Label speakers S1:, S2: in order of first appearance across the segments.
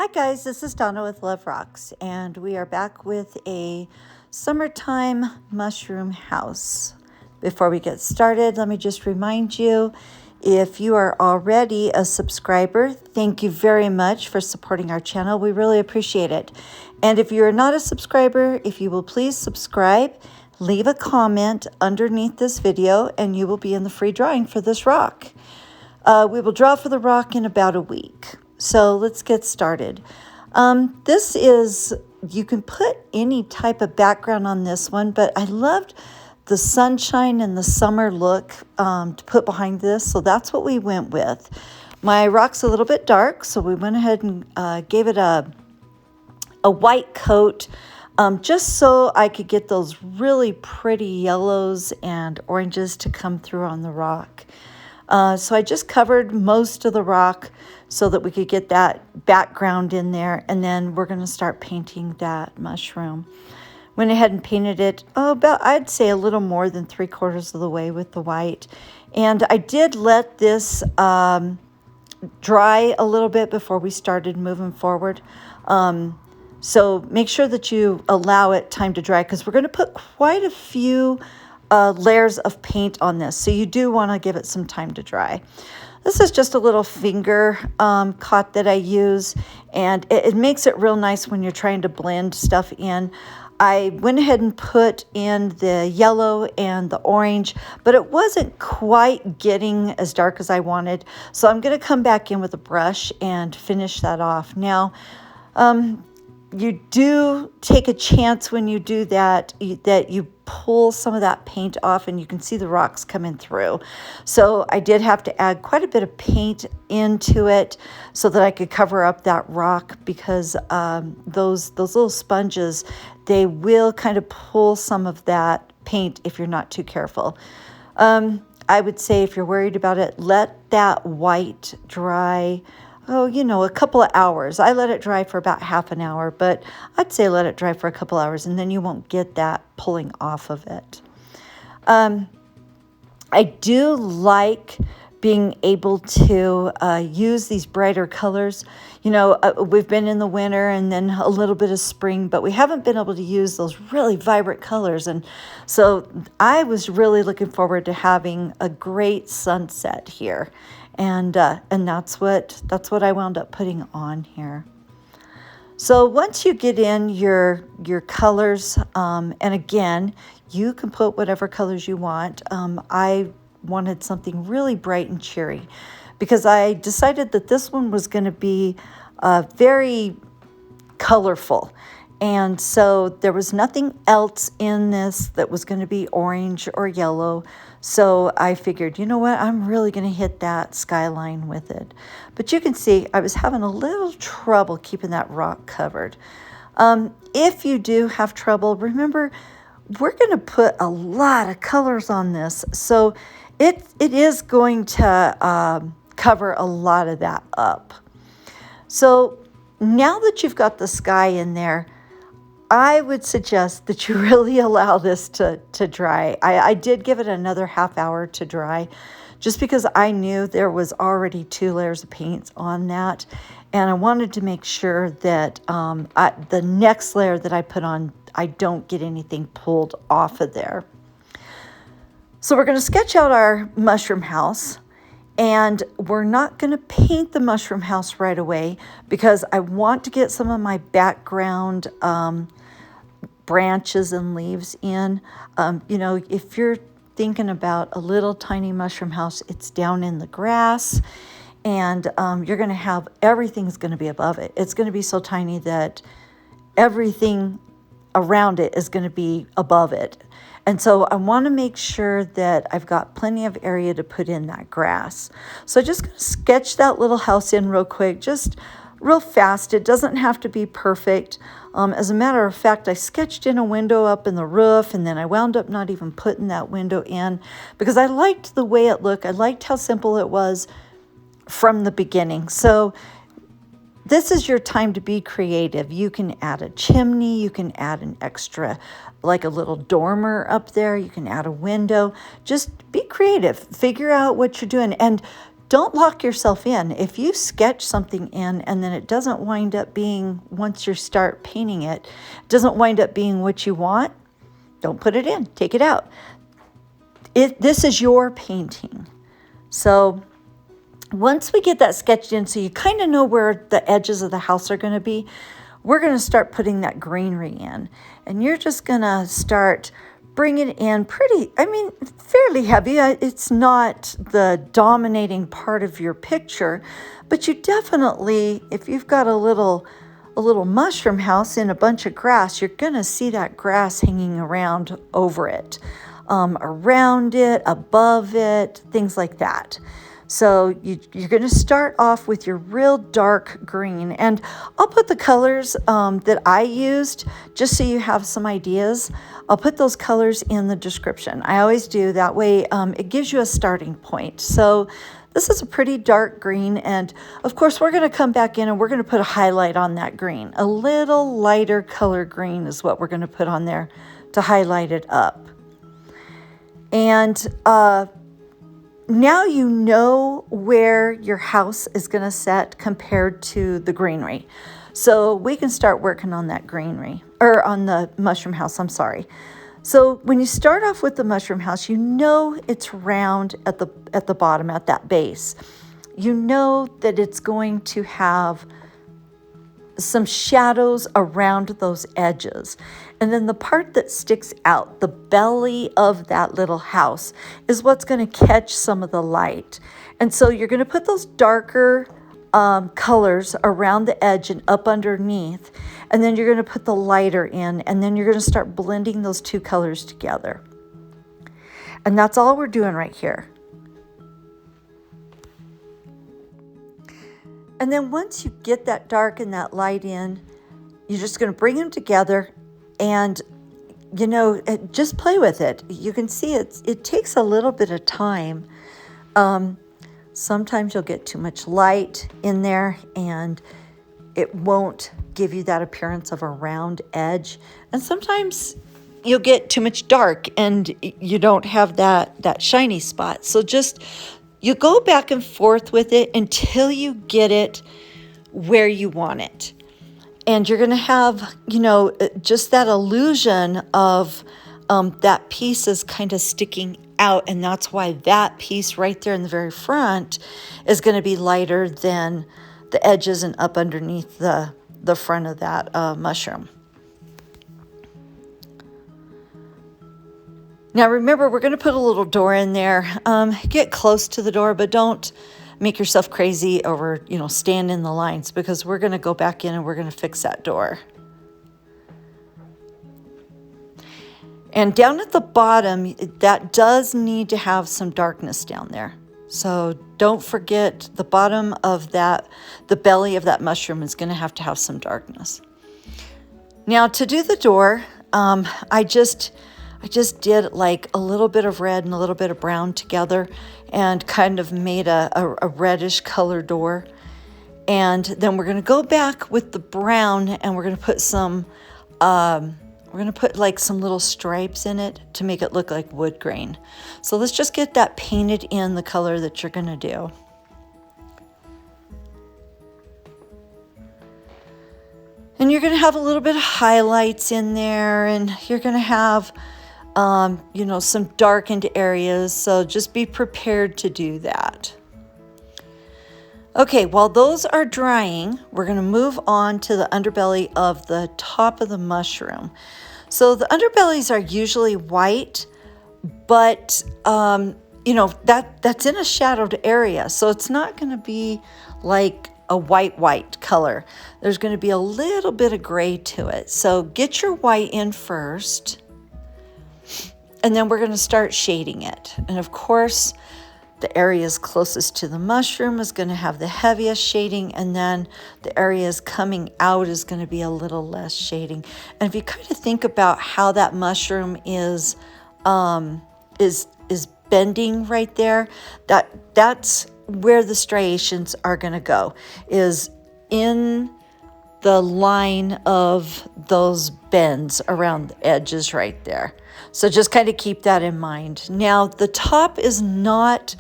S1: Hi guys, this is Donna with LoveRocks, and we are back with a summertime mushroom house. Before we get started, let me just remind you, if you are already a subscriber, thank you very much for supporting our channel. We really appreciate it. And if you are not a subscriber, if you will please subscribe, leave a comment underneath this video, and you will be in the free drawing for this rock. We will draw for the rock in about a week. So let's get started. This is, you can put any type of background on this one, but I loved the sunshine and the summer look to put behind this. So that's what we went with. My rock's a little bit dark, so we went ahead and gave it a white coat just so I could get those really pretty yellows and oranges to come through on the rock. So I just covered most of the rock so that we could get that background in there, and then we're going to start painting that mushroom. Went ahead and painted it, I'd say a little more than 3/4 of the way with the white. And I did let this dry a little bit before we started moving forward. So make sure that you allow it time to dry, because we're going to put quite a few layers of paint on this, so you do want to give it some time to dry. This is just a little finger cot that I use, and it makes it real nice when you're trying to blend stuff in. I went ahead and put in the yellow and the orange, but it wasn't quite getting as dark as I wanted, so I'm going to come back in with a brush and finish that off. Now, you do take a chance when you do that, that you pull some of that paint off and you can see the rocks coming through. So I did have to add quite a bit of paint into it so that I could cover up that rock, because those little sponges, they will kind of pull some of that paint if you're not too careful. I would say if you're worried about it, let that white dry a couple of hours. I let it dry for about half an hour, but I'd say let it dry for a couple hours, and then you won't get that pulling off of it. I do like being able to use these brighter colors. We've been in the winter and then a little bit of spring, but we haven't been able to use those really vibrant colors. And so I was really looking forward to having a great sunset here. And that's what I wound up putting on here. So once you get in your colors, and again, you can put whatever colors you want. I wanted something really bright and cheery, because I decided that this one was going to be very colorful. And so there was nothing else in this that was going to be orange or yellow. So I figured, you know what, I'm really going to hit that skyline with it. But you can see I was having a little trouble keeping that rock covered. If you do have trouble, remember, we're going to put a lot of colors on this. So it is going to cover a lot of that up. So now that you've got the sky in there, I would suggest that you really allow this to dry. I did give it another half hour to dry, just because I knew there was already 2 layers of paint on that. And I wanted to make sure that the next layer that I put on, I don't get anything pulled off of there. So we're going to sketch out our mushroom house. And we're not going to paint the mushroom house right away, because I want to get some of my background branches and leaves in. If you're thinking about a little tiny mushroom house, it's down in the grass, and you're going to have, everything's going to be above it. It's going to be so tiny that everything around it is going to be above it. And so I want to make sure that I've got plenty of area to put in that grass. So I'm just going to sketch that little house in real quick, just real fast. It doesn't have to be perfect. As a matter of fact, I sketched in a window up in the roof, and then I wound up not even putting that window in, because I liked the way it looked. I liked how simple it was from the beginning. So this is your time to be creative. You can add a chimney, you can add an extra, like a little dormer up there, you can add a window. Just be creative, figure out what you're doing, and don't lock yourself in. If you sketch something in and then it doesn't wind up being, once you start painting it, doesn't wind up being what you want, don't put it in, take it out. This is your painting. So once we get that sketched in, so you kind of know where the edges of the house are going to be, we're going to start putting that greenery in. And you're just going to start bringing it in fairly heavy. It's not the dominating part of your picture, but you definitely, if you've got a little mushroom house in a bunch of grass, you're going to see that grass hanging around over it, around it, above it, things like that. So you're going to start off with your real dark green. And I'll put the colors that I used just so you have some ideas. I'll put those colors in the description. I always do. That way it gives you a starting point. So this is a pretty dark green. And of course, we're going to come back in and we're going to put a highlight on that green. A little lighter color green is what we're going to put on there to highlight it up. And now you know where your house is going to set compared to the greenery. So we can start working on that greenery, or on the mushroom house, I'm sorry. So when you start off with the mushroom house, you know it's round at the bottom, at that base. You know that it's going to have some shadows around those edges. And then the part that sticks out, the belly of that little house, is what's going to catch some of the light. And so you're going to put those darker colors around the edge and up underneath. And then you're going to put the lighter in. And then you're going to start blending those two colors together. And that's all we're doing right here. And then once you get that dark and that light in, you're just going to bring them together and, just play with it. You can see it takes a little bit of time. Sometimes you'll get too much light in there and it won't give you that appearance of a round edge. And sometimes you'll get too much dark and you don't have that shiny spot. So you go back and forth with it until you get it where you want it. And you're going to have, just that illusion of that piece is kind of sticking out. And that's why that piece right there in the very front is going to be lighter than the edges and up underneath the front of that mushroom. Now remember, we're going to put a little door in there. Get close to the door, but don't make yourself crazy over, stand in the lines, because we're going to go back in and we're going to fix that door. And down at the bottom, that does need to have some darkness down there. So don't forget the bottom of that, the belly of that mushroom is going to have some darkness. Now to do the door, I just did like a little bit of red and a little bit of brown together and kind of made a reddish color door. And then we're going to go back with the brown and we're going to put like some little stripes in it to make it look like wood grain. So let's just get that painted in the color that you're going to do. And you're going to have a little bit of highlights in there, and you're going to have some darkened areas, so just be prepared to do that. Okay, while those are drying, we're going to move on to the underbelly of the top of the mushroom. So the underbellies are usually white, but that's in a shadowed area, so it's not going to be like a white color. There's going to be a little bit of gray to it. So get your white in first. And then we're going to start shading it. And of course, the areas closest to the mushroom is going to have the heaviest shading, and then the areas coming out is going to be a little less shading. And if you kind of think about how that mushroom is bending right there, that's where the striations are going to go, is in the line of those bends around the edges right there. So just kind of keep that in mind. Now, the top is not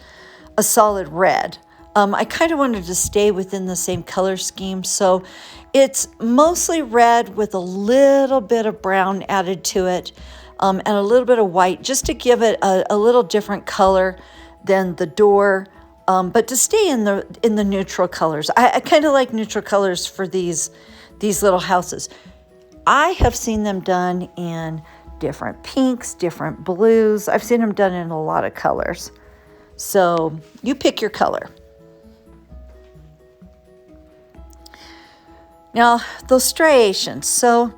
S1: a solid red. I kind of wanted to stay within the same color scheme, so it's mostly red with a little bit of brown added to it, and a little bit of white, just to give it a little different color than the door, but to stay in the neutral colors. I kind of like neutral colors for these little houses. I have seen them done in different pinks, different blues. I've seen them done in a lot of colors. So you pick your color. Now, those striations. So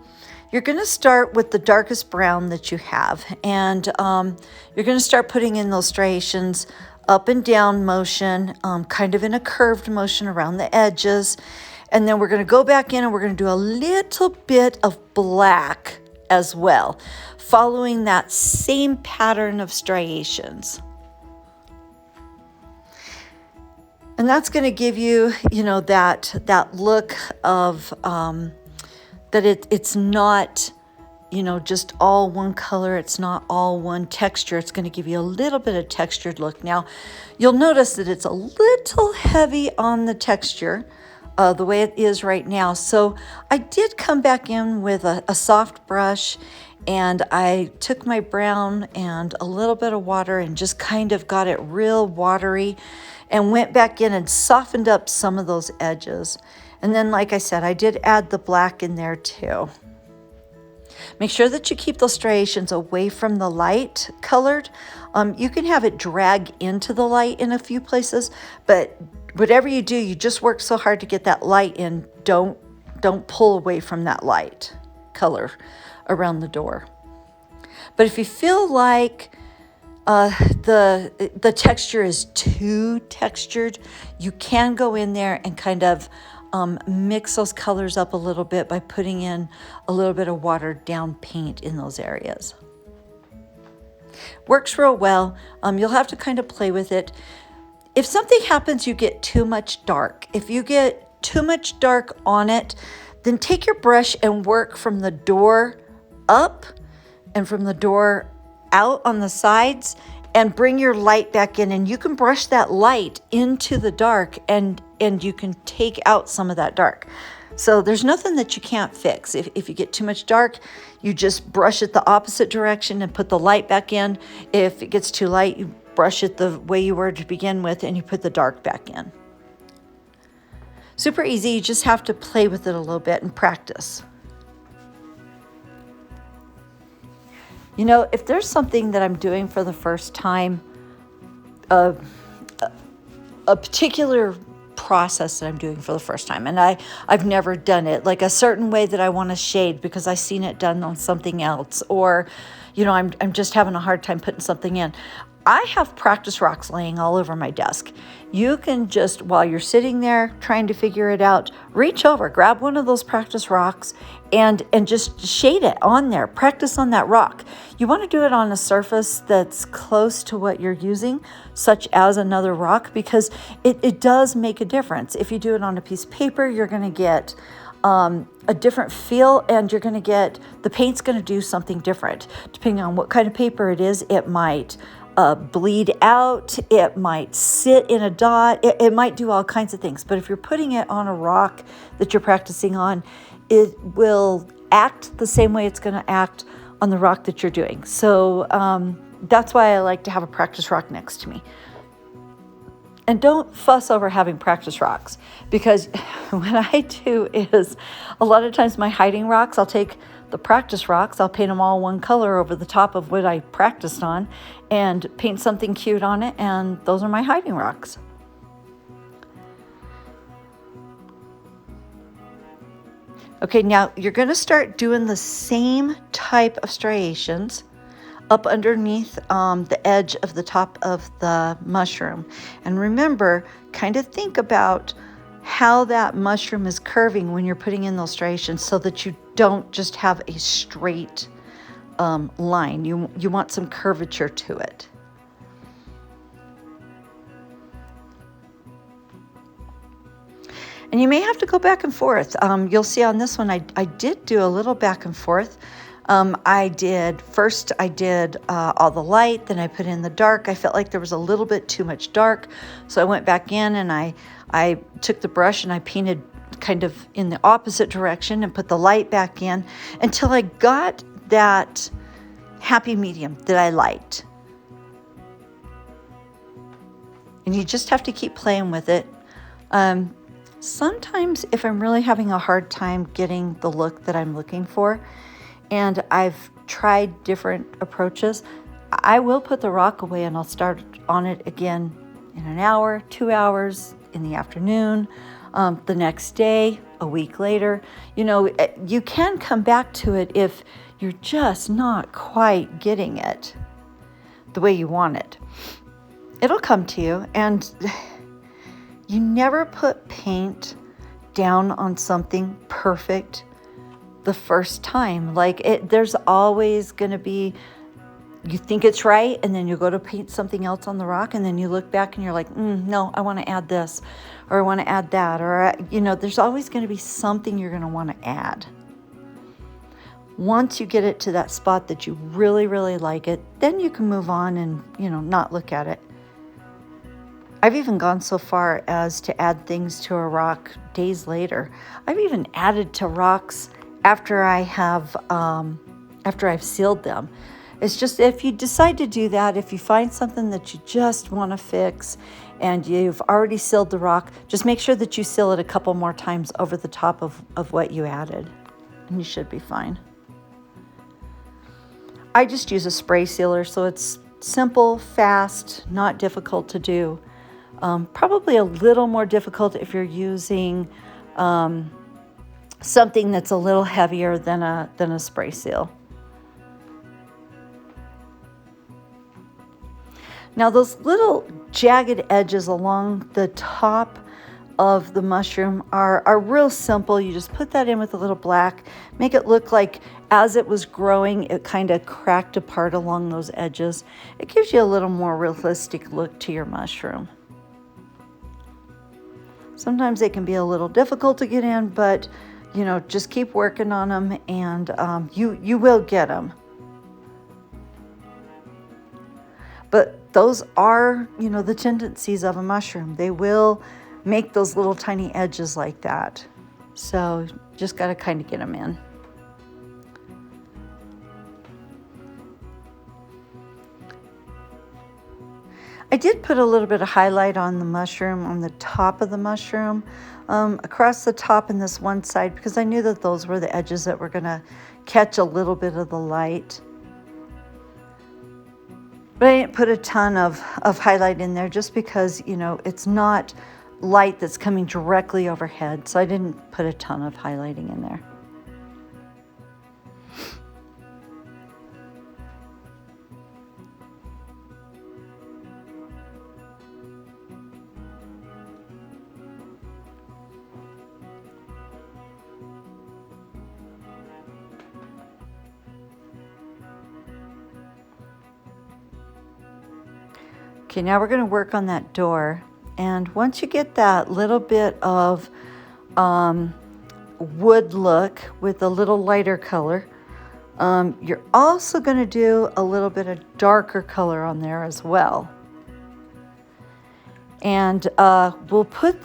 S1: you're going to start with the darkest brown that you have, and you're going to start putting in those striations up and down motion, kind of in a curved motion around the edges. And then we're going to go back in and we're going to do a little bit of black as well, following that same pattern of striations. And that's going to give you, that look of that it's not, just all one color. It's not all one texture. It's going to give you a little bit of textured look. Now, you'll notice that it's a little heavy on the texture, the way it is right now. So I did come back in with a soft brush, and I took my brown and a little bit of water and just kind of got it real watery, and went back in and softened up some of those edges. And then, like I said, I did add the black in there too. Make sure that you keep those striations away from the light colored. You can have it drag into the light in a few places, but whatever you do, you just work so hard to get that light in. Don't pull away from that light color around the door. But if you feel like the texture is too textured, you can go in there and kind of mix those colors up a little bit by putting in a little bit of watered down paint in those areas. Works real well. You'll have to kind of play with it. If something happens, you get too much dark. If you get too much dark on it, then take your brush and work from the door up and from the door out on the sides, and bring your light back in, and you can brush that light into the dark, and you can take out some of that dark. So there's nothing that you can't fix. If you get too much dark, you just brush it the opposite direction and put the light back in. If it gets too light, you brush it the way you were to begin with, and you put the dark back in. Super easy. You just have to play with it a little bit and practice. If there's something that I'm doing for the first time, a particular process that I'm doing for the first time, and I've never done it, like a certain way that I want to shade because I've seen it done on something else, or, I'm just having a hard time putting something in. I have practice rocks laying all over my desk. You can just, while you're sitting there trying to figure it out, reach over, grab one of those practice rocks and just shade it on there. Practice on that rock. You want to do it on a surface that's close to what you're using, such as another rock, because it does make a difference. If you do it on a piece of paper, you're going to get a different feel, and you're going to get, the paint's going to do something different. Depending on what kind of paper it is, it might bleed out, it might sit in a dot, it might do all kinds of things. But if you're putting it on a rock that you're practicing on, it will act the same way it's going to act on the rock that you're doing. So that's why I like to have a practice rock next to me. And don't fuss over having practice rocks, because what I do is, a lot of times my hiding rocks, I'll take the practice rocks, I'll paint them all one color over the top of what I practiced on and paint something cute on it, and those are my hiding rocks. Okay, now you're going to start doing the same type of striations up underneath the edge of the top of the mushroom. And remember, kind of think about how that mushroom is curving when you're putting in those striations, so that you don't just have a straight line. You want some curvature to it. And you may have to go back and forth. You'll see on this one, I did do a little back and forth. I did all the light, then I put in the dark. I felt like there was a little bit too much dark, so I went back in and I took the brush and I painted kind of in the opposite direction and put the light back in until I got that happy medium that I liked. And you just have to keep playing with it. Sometimes if I'm really having a hard time getting the look that I'm looking for, and I've tried different approaches, I will put the rock away and I'll start on it again in an hour, 2 hours, in the afternoon, the next day, a week later. You know, you can come back to it if you're just not quite getting it the way you want it. It'll come to you, and you never put paint down on something perfect the first time. There's always going to be, you think it's right, and then you go to paint something else on the rock, and then you look back and you're like, no, I want to add this, or I want to add that, or, there's always going to be something you're going to want to add. Once you get it to that spot that you really, really like it, then you can move on and, not look at it. I've even gone so far as to add things to a rock days later. I've even added to rocks after I've sealed them. It's just, if you decide to do that, if you find something that you just want to fix and you've already sealed the rock, just make sure that you seal it a couple more times over the top of what you added, and you should be fine. I just use a spray sealer, so it's simple, fast, not difficult to do. Probably a little more difficult if you're using something that's a little heavier than a spray seal. Now those little jagged edges along the top of the mushroom are real simple. You just put that in with a little black, make it look like as it was growing, it kind of cracked apart along those edges. It gives you a little more realistic look to your mushroom. Sometimes they can be a little difficult to get in, but just keep working on them, and you will get them. But those are, the tendencies of a mushroom. They will make those little tiny edges like that. So just got to kind of get them in. I did put a little bit of highlight on the mushroom, on the top of the mushroom, across the top and this one side, because I knew that those were the edges that were going to catch a little bit of the light. But I didn't put a ton of highlight in there just because, it's not light that's coming directly overhead, so I didn't put a ton of highlighting in there. Okay, now we're going to work on that door. And once you get that little bit of wood look with a little lighter color, you're also going to do a little bit of darker color on there as well. And we'll put,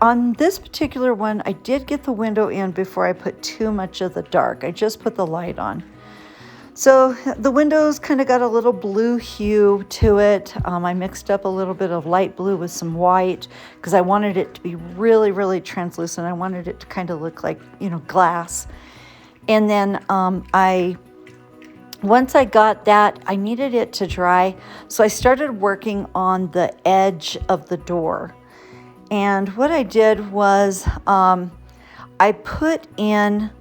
S1: on this particular one, I did get the window in before I put too much of the dark. I just put the light on. So the windows kind of got a little blue hue to it. I mixed up a little bit of light blue with some white because I wanted it to be really, really translucent. I wanted it to kind of look like, glass. And then once I got that, I needed it to dry. So I started working on the edge of the door. And what I did was I put in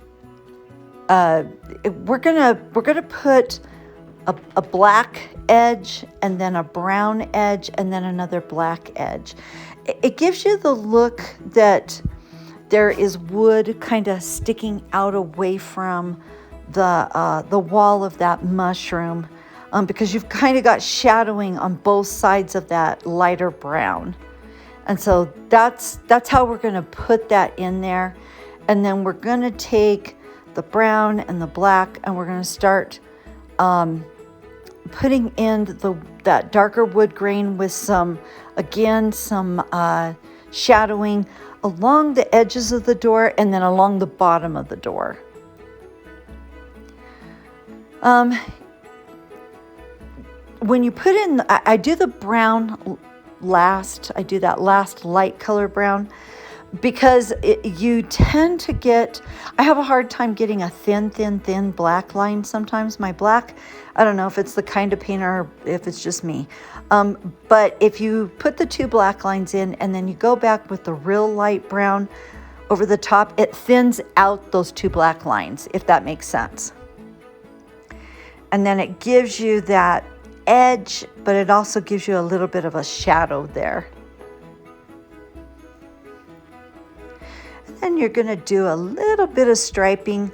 S1: we're gonna put a black edge and then a brown edge and then another black edge. It gives you the look that there is wood kind of sticking out away from the wall of that mushroom, because you've kind of got shadowing on both sides of that lighter brown. And so that's how we're going to put that in there. And then we're going to take the brown and the black, and we're going to start putting in that darker wood grain with some shadowing along the edges of the door and then along the bottom of the door. When you put in, I do the brown last. I do that last light color brown because you tend to get, I have a hard time getting a thin black line sometimes. My black, I don't know if it's the kind of painter or if it's just me. But if you put the two black lines in and then you go back with the real light brown over the top, it thins out those two black lines, if that makes sense. And then it gives you that edge, but it also gives you a little bit of a shadow there. And then you're going to do a little bit of striping,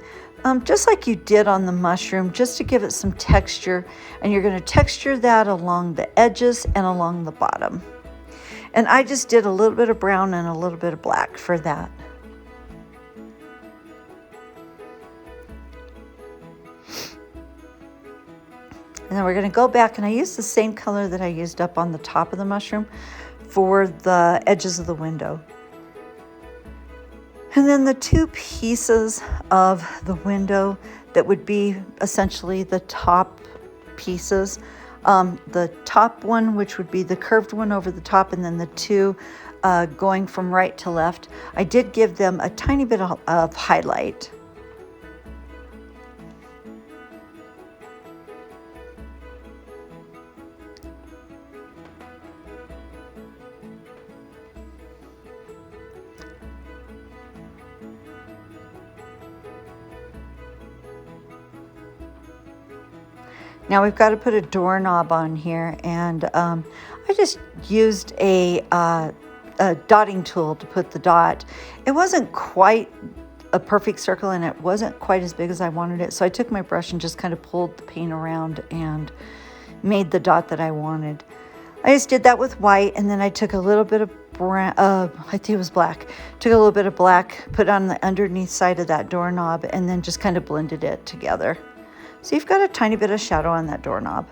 S1: just like you did on the mushroom, just to give it some texture. And you're going to texture that along the edges and along the bottom. And I just did a little bit of brown and a little bit of black for that. And then we're going to go back, and I used the same color that I used up on the top of the mushroom for the edges of the window. And then the two pieces of the window that would be essentially the top pieces, the top one, which would be the curved one over the top, and then the two going from right to left, I did give them a tiny bit of highlight. Now we've got to put a doorknob on here, and I just used a dotting tool to put the dot. It wasn't quite a perfect circle, and it wasn't quite as big as I wanted it, so I took my brush and just kind of pulled the paint around and made the dot that I wanted. I just did that with white, and then I took a little bit of brown, I think it was black. Took a little bit of black, put on the underneath side of that doorknob, and then just kind of blended it together. So you've got a tiny bit of shadow on that doorknob.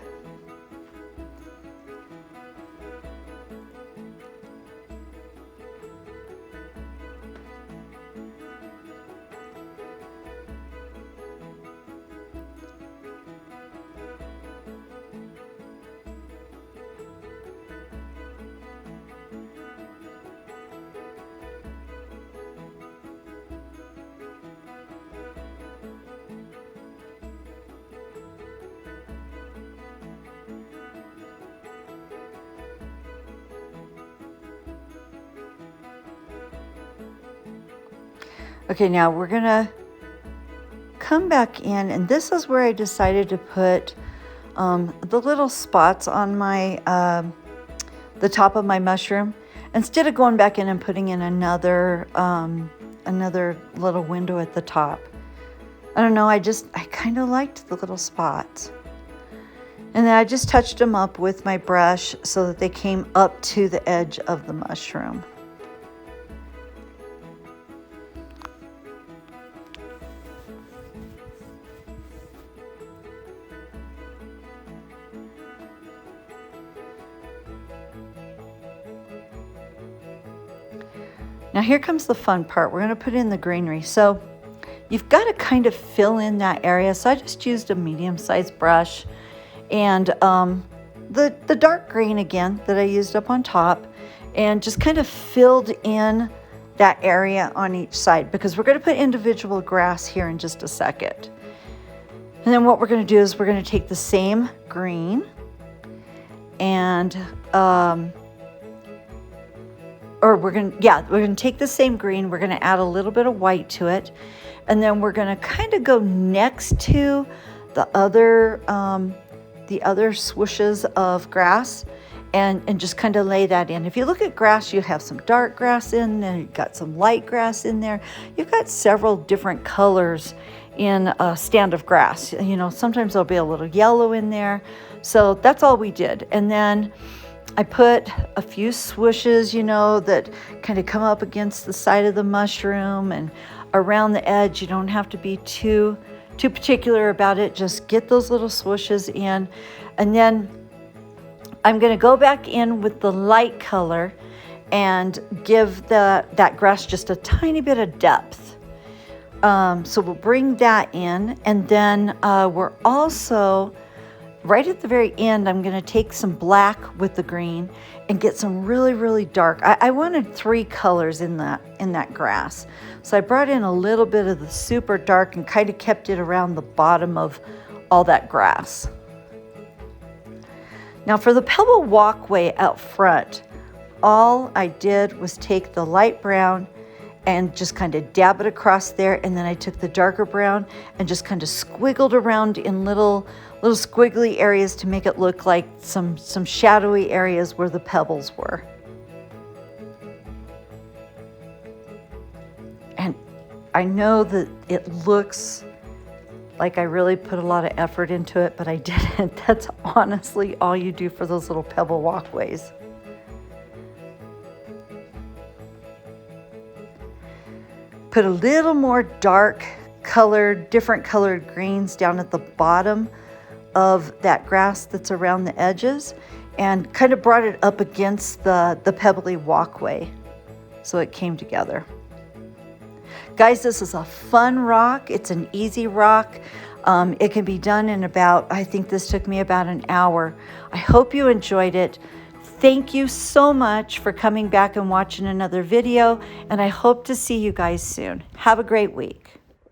S1: Okay, now we're gonna come back in, and this is where I decided to put the little spots on my the top of my mushroom, instead of going back in and putting in another little window at the top. I don't know, I kind of liked the little spots. And then I just touched them up with my brush so that they came up to the edge of the mushroom. Now here comes the fun part. We're going to put in the greenery. So you've got to kind of fill in that area. So I just used a medium-sized brush and the dark green again that I used up on top, and just kind of filled in that area on each side, because we're going to put individual grass here in just a second. And then what we're going to do is we're going to take the same green and we're going to take the same green, we're going to add a little bit of white to it, and then we're going to kind of go next to the other swooshes of grass and just kind of lay that in. If you look at grass, you have some dark grass in, and you've got some light grass in there. You've got several different colors in a stand of grass. You know, sometimes there'll be a little yellow in there. So that's all we did. And then I put a few swooshes, you know, that kind of come up against the side of the mushroom, and around the edge. You don't have to be too particular about it. Just get those little swooshes in. And then I'm going to go back in with the light color and give that grass just a tiny bit of depth. So we'll bring that in, and then we're also, right at the very end, I'm going to take some black with the green and get some really, really dark. I wanted 3 colors in that grass. So I brought in a little bit of the super dark and kind of kept it around the bottom of all that grass. Now for the pebble walkway out front, all I did was take the light brown and just kind of dab it across there, and then I took the darker brown and just kind of squiggled around in little squiggly areas to make it look like some shadowy areas where the pebbles were. And I know that it looks like I really put a lot of effort into it, but I didn't. That's honestly all you do for those little pebble walkways. Put a little more dark colored, different colored greens down at the bottom of that grass that's around the edges, and kind of brought it up against the pebbly walkway so it came together. Guys, this is a fun rock. It's an easy rock. It can be done in about, I think this took me about an hour. I hope you enjoyed it. Thank you so much for coming back and watching another video, and I hope to see you guys soon. Have a great week.